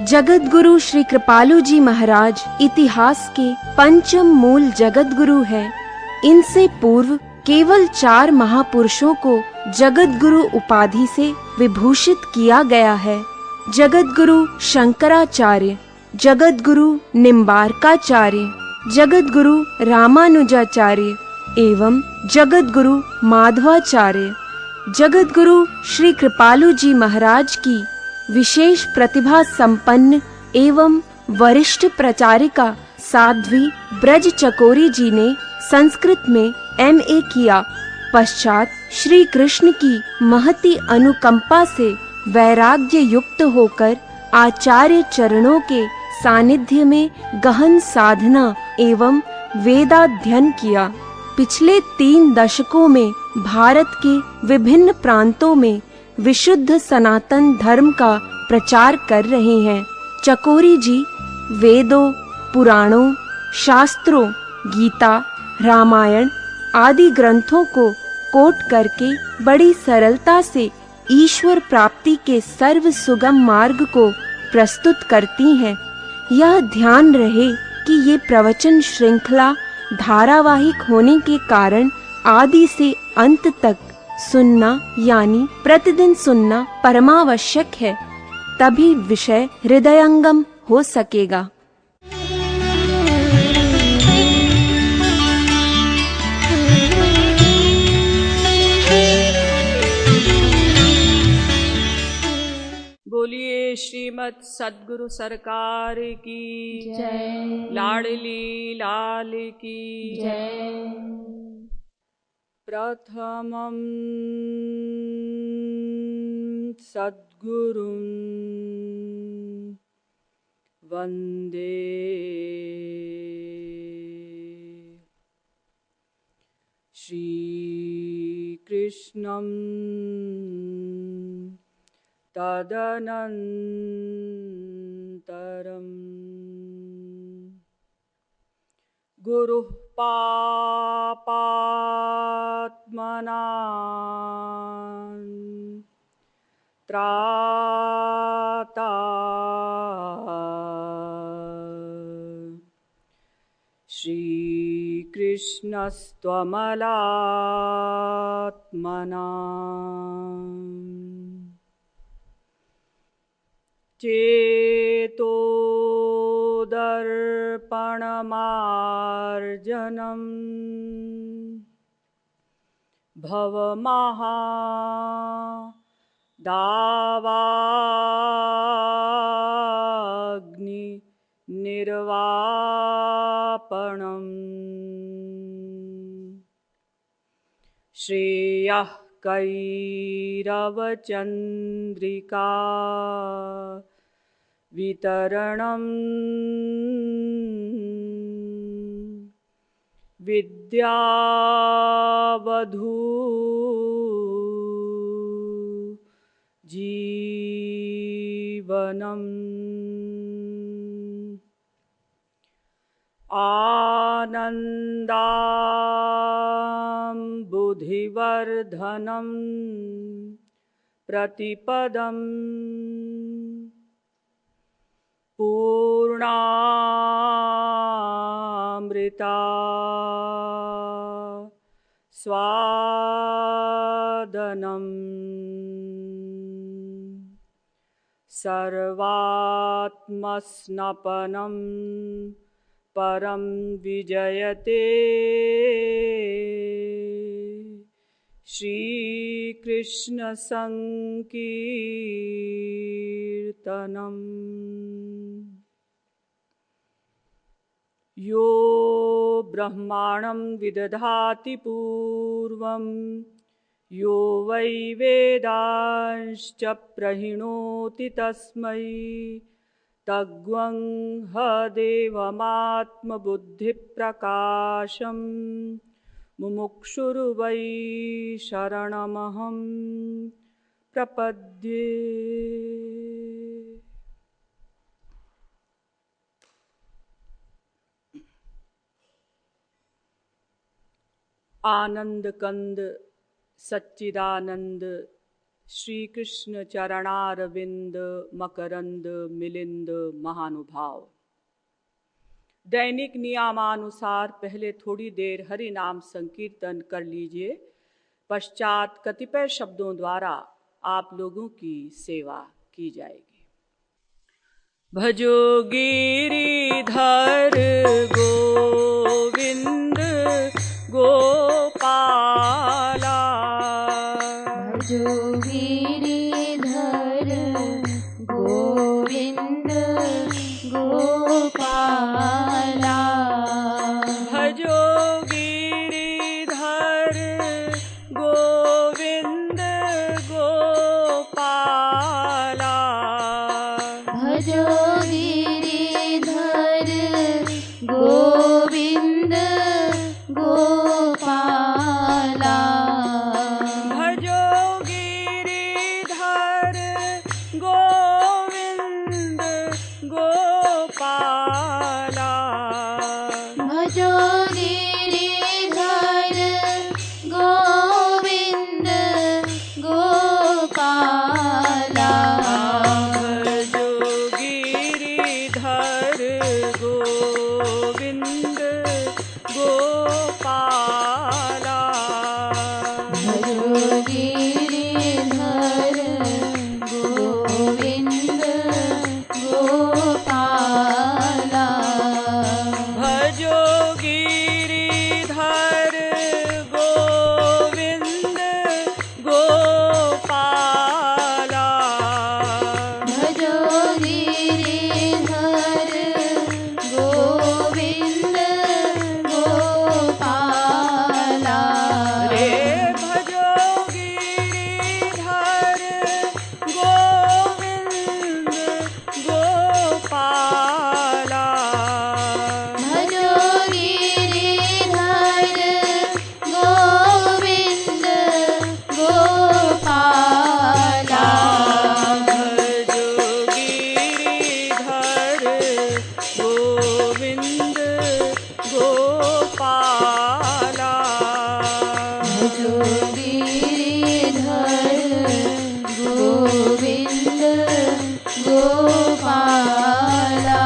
जगत गुरु श्री कृपालु जी महाराज इतिहास के पंचम मूल जगत गुरु हैं। इनसे पूर्व केवल 4 महापुरुषों को जगत गुरु उपाधि से विभूषित किया गया है। जगत गुरु शंकराचार्य, जगत गुरु निम्बारकाचार्य, जगत गुरु रामानुजाचार्य एवं जगत गुरु माधवाचार्य। जगत गुरु श्री कृपालु जी महाराज की विशेष प्रतिभा संपन्न एवं वरिष्ठ प्रचारिका साध्वी ब्रज चकोरी जी ने संस्कृत में MA किया। पश्चात श्री कृष्ण की महती अनुकंपा से वैराग्य युक्त होकर आचार्य चरणों के सानिध्य में गहन साधना एवं वेदाध्ययन किया। पिछले 3 दशकों में भारत के विभिन्न प्रांतों में विशुद्ध सनातन धर्म का प्रचार कर रहे हैं। चकोरी जी वेदों, पुराणों, शास्त्रों, गीता, रामायण आदि ग्रंथों को कोट करके बड़ी सरलता से ईश्वर प्राप्ति के सर्व सुगम मार्ग को प्रस्तुत करती हैं। यह ध्यान रहे कि ये प्रवचन श्रृंखला धारावाहिक होने के कारण आदि से अंत तक सुनना यानी प्रतिदिन सुनना परमावश्यक है, तभी विषय हृदयंगम हो सकेगा। बोलिए श्रीमद् सद्गुरु सरकार की जय। लाडली लाल की जय। प्रथमं सद्गुरुं वन्दे श्रीकृष्णं तदनन्तरं गुरुः पापात्मनां त्राता श्रीकृष्णस्त्वमलात्मनाम् चेतो दर्पणमार्जनं भवमहा दावाग्नि निर्वापणम् श्रेयः कैरवचन्द्रिका वितरणं विद्यावधू जीवनम् आनन्दाम्बुधिवर्धनं प्रतिपदम् पूर्णामृता स्वादनम् सर्वात्मस्नपनं परं विजयते श्रीकृष्ण संकीर्तनम् यो ब्रह्माणं विदधाति पूर्वं यो वै वेदांश्च प्रहिणोति तस्मै तग्वं ह देवमात्मबुद्धिप्रकाशं मुमुक्षुर्वै शरणमहं प्रपद्ये। आनंद कंद सच्चिदानंद श्री कृष्ण चरणारविंद मकरंद मिलिंद महानुभाव। दैनिक नियमानुसार पहले थोड़ी देर हरि नाम संकीर्तन कर लीजिए, पश्चात कतिपय शब्दों द्वारा आप लोगों की सेवा की जाएगी। भजो गिरिधर गोविंद गोपाला, भजो गिरिधर गोविंद गोपाला, भजो गिरिधर गोविंद गोपाला, भजो गिरिधर गोविंद गोपाला, भजो गिरिधर गोविंद गोपाला, भजो गिरिधर गोविंद गोपाला, भजो गिरिधर गोविंद गोपाला, भजो गिरिधर गोविंद गोपाला, भजो गिरिधर गोविंद गोपाला, भजो गिरिधर गोविंद गोपाला, रे भजो गिरिधर गोविंद गोपाला, भजो गिरिधर गोविंद गोपाला, भजो गिरिधर गोविंद गोपाला, भजो गिरिधर गोविंद गोपाला,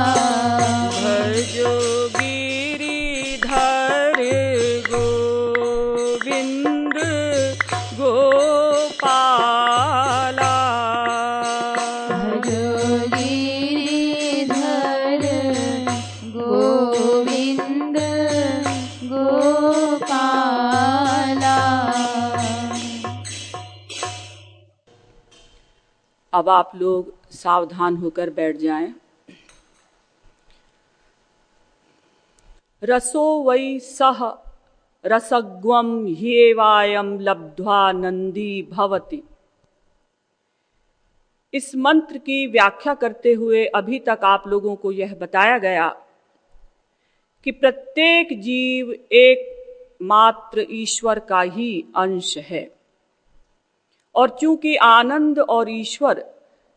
भजो गिरिधर गोविंद गोपाला, भजो गिरिधर गोविंद गोपाला। अब आप लोग सावधान होकर बैठ जाएं। रसो वै सह रसग्वम ह्येवायं लब्ध्वा नंदी भवति। इस मंत्र की व्याख्या करते हुए अभी तक आप लोगों को यह बताया गया कि प्रत्येक जीव एक मात्र ईश्वर का ही अंश है, और चूंकि आनंद और ईश्वर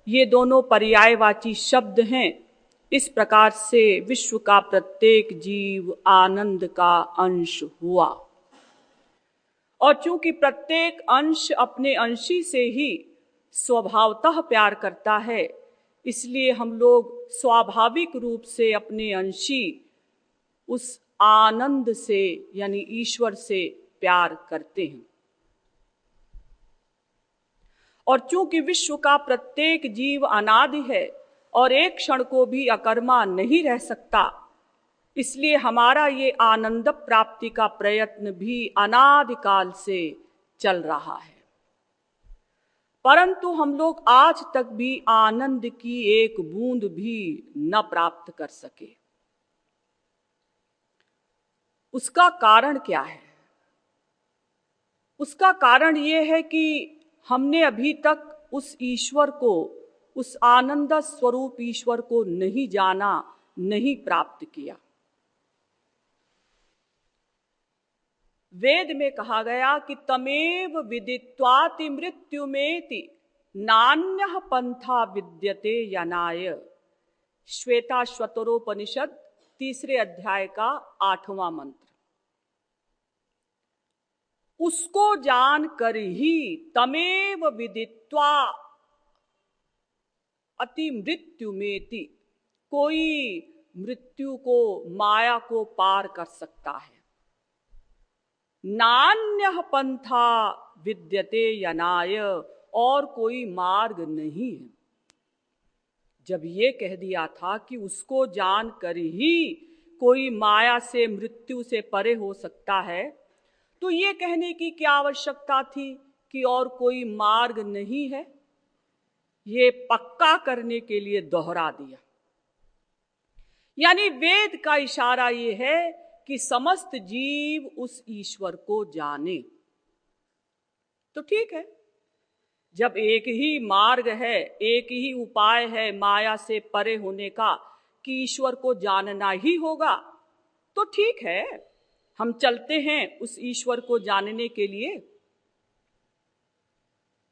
ये दोनों पर्यायवाची शब्द हैं, इस प्रकार से विश्व का प्रत्येक जीव आनंद का अंश हुआ। और चूंकि प्रत्येक अंश अपने अंशी से ही स्वभावतः प्यार करता है, इसलिए हम लोग स्वाभाविक रूप से अपने अंशी उस आनंद से यानी ईश्वर से प्यार करते हैं। और चूंकि विश्व का प्रत्येक जीव अनादि है और एक क्षण को भी अकर्मा नहीं रह सकता, इसलिए हमारा ये आनंद प्राप्ति का प्रयत्न भी अनादिकाल से चल रहा है, परंतु हम लोग आज तक भी आनंद की एक बूंद भी न प्राप्त कर सके। उसका कारण क्या है? उसका कारण ये है कि हमने अभी तक उस ईश्वर को, उस आनंद स्वरूप ईश्वर को नहीं जाना, नहीं प्राप्त किया। वेद में कहा गया कि तमेव विदित्वाति मृत्युमेति नान्यः पंथा विद्यते यनाय।3 अध्याय का 8वां मंत्र। उसको जान कर ही तमेव विदित्वा अति मृत्यु मेति, कोई मृत्यु को, माया को पार कर सकता है। नान्यः पंथा विद्यते यनाय, और कोई मार्ग नहीं है। जब ये कह दिया था कि उसको जान कर ही कोई माया से, मृत्यु से परे हो सकता है, तो ये कहने की क्या आवश्यकता थी कि और कोई मार्ग नहीं है? ये पक्का करने के लिए दोहरा दिया। यानी वेद का इशारा ये है कि समस्त जीव उस ईश्वर को जाने। तो ठीक है, जब एक ही मार्ग है, एक ही उपाय है माया से परे होने का कि ईश्वर को जानना ही होगा, तो ठीक है, हम चलते हैं उस ईश्वर को जानने के लिए।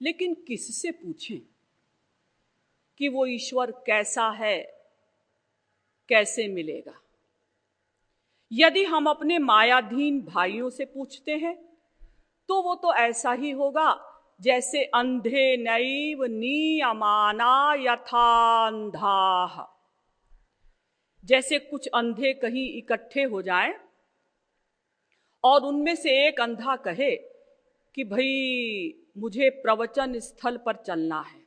लेकिन किससे पूछें कि वो ईश्वर कैसा है, कैसे मिलेगा? यदि हम अपने मायाधीन भाइयों से पूछते हैं तो वो तो ऐसा ही होगा जैसे अंधे नैव नीयमाना यथांधाः। जैसे कुछ अंधे कहीं इकट्ठे हो जाएं और उनमें से एक अंधा कहे कि भाई मुझे प्रवचन स्थल पर चलना है।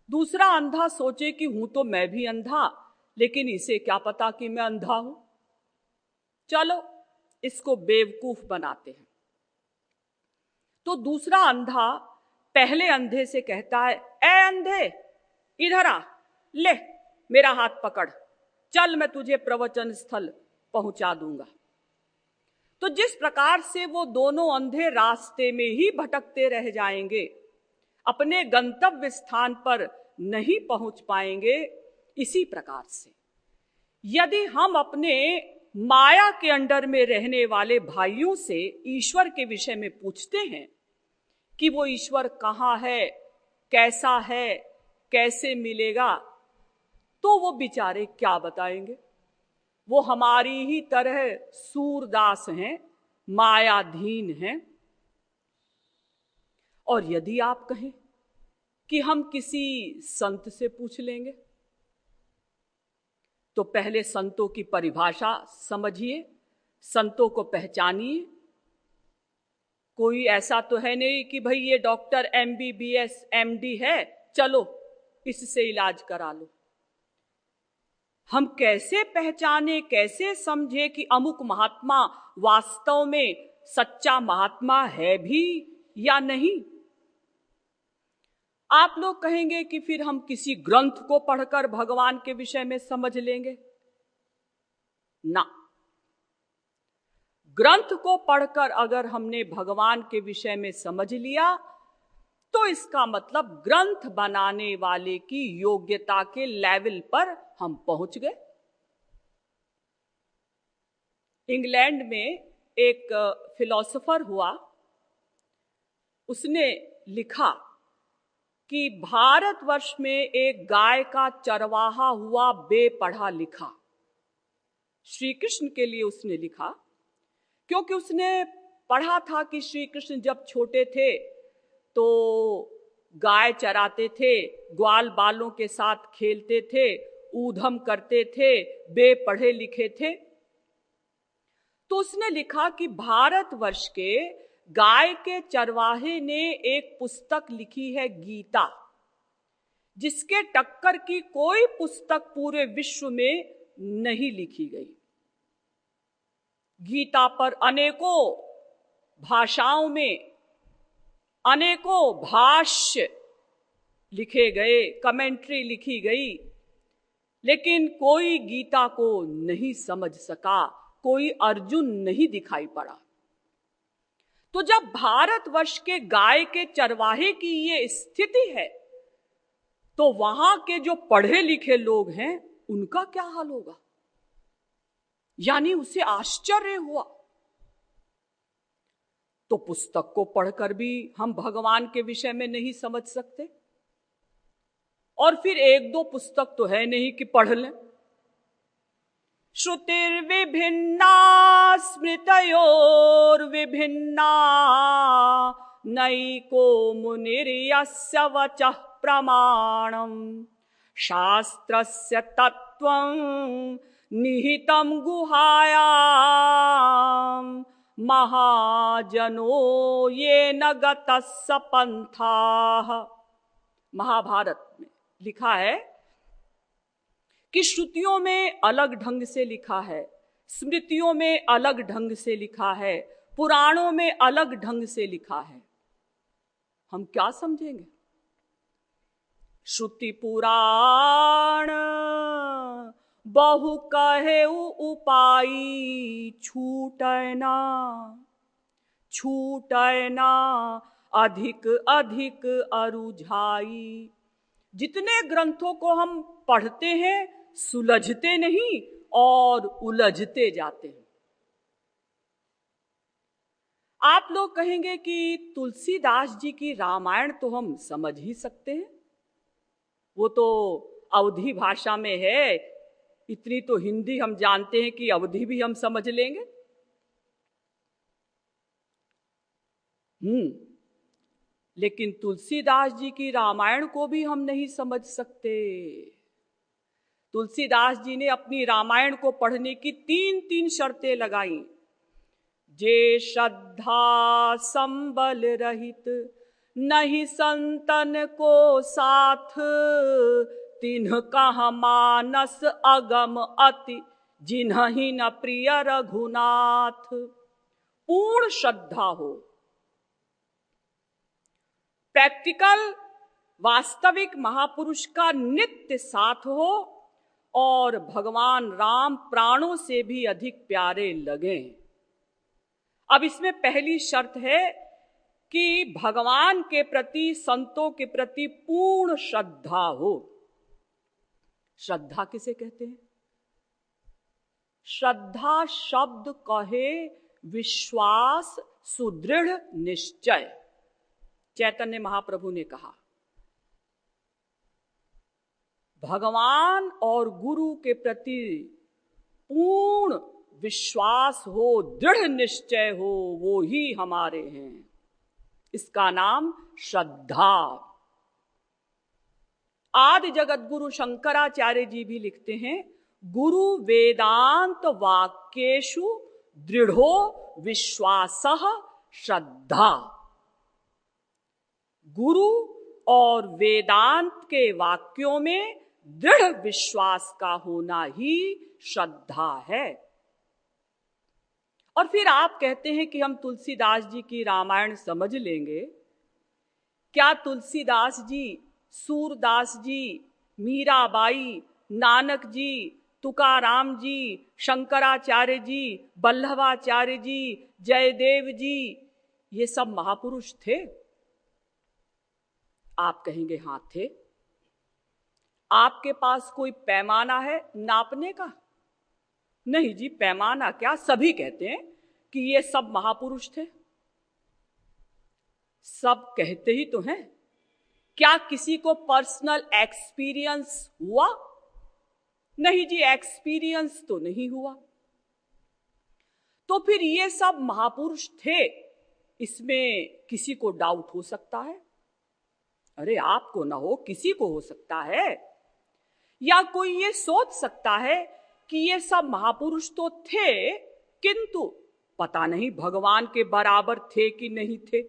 दूसरा अंधा सोचे कि हूं तो मैं भी अंधा, लेकिन इसे क्या पता कि मैं अंधा हूं, चलो इसको बेवकूफ बनाते हैं। तो दूसरा अंधा पहले अंधे से कहता है, ए अंधे इधर आ, ले मेरा हाथ पकड़, चल मैं तुझे प्रवचन स्थल पहुंचा दूंगा। तो जिस प्रकार से वो दोनों अंधे रास्ते में ही भटकते रह जाएंगे, अपने गंतव्य स्थान पर नहीं पहुंच पाएंगे, इसी प्रकार से यदि हम अपने माया के अंडर में रहने वाले भाइयों से ईश्वर के विषय में पूछते हैं कि वो ईश्वर कहाँ है, कैसा है, कैसे मिलेगा, तो वो बेचारे क्या बताएंगे? वो हमारी ही तरह सूरदास हैं, मायाधीन हैं। और यदि आप कहें कि हम किसी संत से पूछ लेंगे, तो पहले संतों की परिभाषा समझिए, संतों को पहचानिए। कोई ऐसा तो है नहीं कि भाई ये डॉक्टर MBBS MD है, चलो इससे इलाज करा लो। हम कैसे पहचाने, कैसे समझे कि अमुक महात्मा वास्तव में सच्चा महात्मा है भी या नहीं? आप लोग कहेंगे कि फिर हम किसी ग्रंथ को पढ़कर भगवान के विषय में समझ लेंगे। ना, ग्रंथ को पढ़कर अगर हमने भगवान के विषय में समझ लिया तो इसका मतलब ग्रंथ बनाने वाले की योग्यता के लेवल पर हम पहुंच गए। इंग्लैंड में एक फिलोसोफर हुआ, उसने लिखा कि भारतवर्ष में एक गाय का चरवाहा हुआ बेपढ़ा लिखा। श्री कृष्ण के लिए उसने लिखा, क्योंकि उसने पढ़ा था कि श्री कृष्ण जब छोटे थे तो गाय चराते थे, ग्वाल बालों के साथ खेलते थे, ऊधम करते थे, बेपढ़े लिखे थे। तो उसने लिखा कि भारतवर्ष के गाय के चरवाहे ने एक पुस्तक लिखी है, गीता, जिसके टक्कर की कोई पुस्तक पूरे विश्व में नहीं लिखी गई। गीता पर अनेकों भाषाओं में अनेकों भाष्य लिखे गए, कमेंट्री लिखी गई, लेकिन कोई गीता को नहीं समझ सका, कोई अर्जुन नहीं दिखाई पड़ा। तो जब भारतवर्ष के गाय के चरवाहे की ये स्थिति है, तो वहां के जो पढ़े लिखे लोग हैं उनका क्या हाल होगा? यानी उसे आश्चर्य हुआ। तो पुस्तक को पढ़कर भी हम भगवान के विषय में नहीं समझ सकते, और फिर एक दो पुस्तक तो है नहीं कि पढ़ लें। श्रुतिर्विभिन्ना स्मृतयोर्विभिन्ना नैको मुनिर्यस्य वचः प्रमाणम् शास्त्रस्य तत्त्वं निहितं गुहायां महाजनो येन गतः स पंथाः। महाभारत में लिखा है कि श्रुतियों में अलग ढंग से लिखा है, स्मृतियों में अलग ढंग से लिखा है, पुराणों में अलग ढंग से लिखा है। हम क्या समझेंगे? श्रुति पुराण बहु कहे उपाई छूटना छूटना अधिक अधिक अरुझाई। जितने ग्रंथों को हम पढ़ते हैं सुलझते नहीं और उलझते जाते हैं। आप लोग कहेंगे कि तुलसीदास जी की रामायण तो हम समझ ही सकते हैं, वो तो अवधी भाषा में है, इतनी तो हिंदी हम जानते हैं कि अवधी भी हम समझ लेंगे। लेकिन तुलसीदास जी की रामायण को भी हम नहीं समझ सकते। तुलसीदास जी ने अपनी रामायण को पढ़ने की तीन शर्तें लगाई। जे श्रद्धा संबल रहित नहीं संतन को साथ, तिन्ह कहा मानस अगम अति जिन्हि न प्रिय रघुनाथ। पूर्ण श्रद्धा हो, प्रैक्टिकल वास्तविक महापुरुष का नित्य साथ हो और भगवान राम प्राणों से भी अधिक प्यारे लगे। अब इसमें पहली शर्त है कि भगवान के प्रति, संतों के प्रति पूर्ण श्रद्धा हो। श्रद्धा किसे कहते हैं? श्रद्धा शब्द कहे विश्वास, सुदृढ़ निश्चय। चैतन्य महाप्रभु ने कहा भगवान और गुरु के प्रति पूर्ण विश्वास हो, दृढ़ निश्चय हो, वो ही हमारे हैं। इसका नाम श्रद्धा। आदि जगत गुरु शंकराचार्य जी भी लिखते हैं, गुरु वेदांत वाक्येषु दृढ़ो विश्वासः श्रद्धा। गुरु और वेदांत के वाक्यों में दृढ़ विश्वास का होना ही श्रद्धा है। और फिर आप कहते हैं कि हम तुलसीदास जी की रामायण समझ लेंगे। क्या तुलसीदास जी, सूरदास जी, मीराबाई, नानक जी, तुकाराम जी, शंकराचार्य जी, बल्लभाचार्य जी, जयदेव जी, ये सब महापुरुष थे? आप कहेंगे हाँ थे। आपके पास कोई पैमाना है नापने का? नहीं जी, पैमाना क्या, सभी कहते हैं कि ये सब महापुरुष थे। सब कहते ही तो हैं, क्या किसी को पर्सनल एक्सपीरियंस हुआ? नहीं जी, एक्सपीरियंस तो नहीं हुआ। तो फिर ये सब महापुरुष थे, इसमें किसी को डाउट हो सकता है? अरे आपको ना हो, किसी को हो सकता है। या कोई ये सोच सकता है कि ये सब महापुरुष तो थे, किंतु पता नहीं भगवान के बराबर थे कि नहीं थे।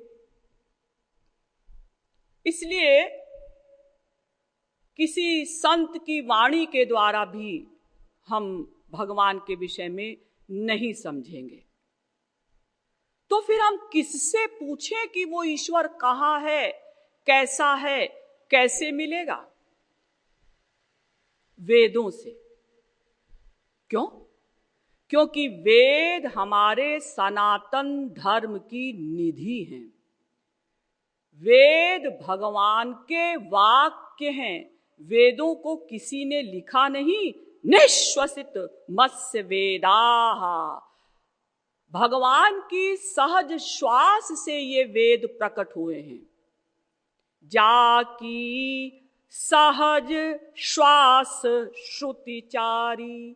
इसलिए किसी संत की वाणी के द्वारा भी हम भगवान के विषय में नहीं समझेंगे। तो फिर हम किससे पूछें कि वो ईश्वर कहाँ है, कैसा है, कैसे मिलेगा? वेदों से। क्यों? क्योंकि वेद हमारे सनातन धर्म की निधि हैं। वेद भगवान के वाक्य हैं। वेदों को किसी ने लिखा नहीं। निश्वसित मत्स्य वेदाः, भगवान की सहज श्वास से ये वेद प्रकट हुए हैं। जाकी सहज श्वास श्रुतिचारी,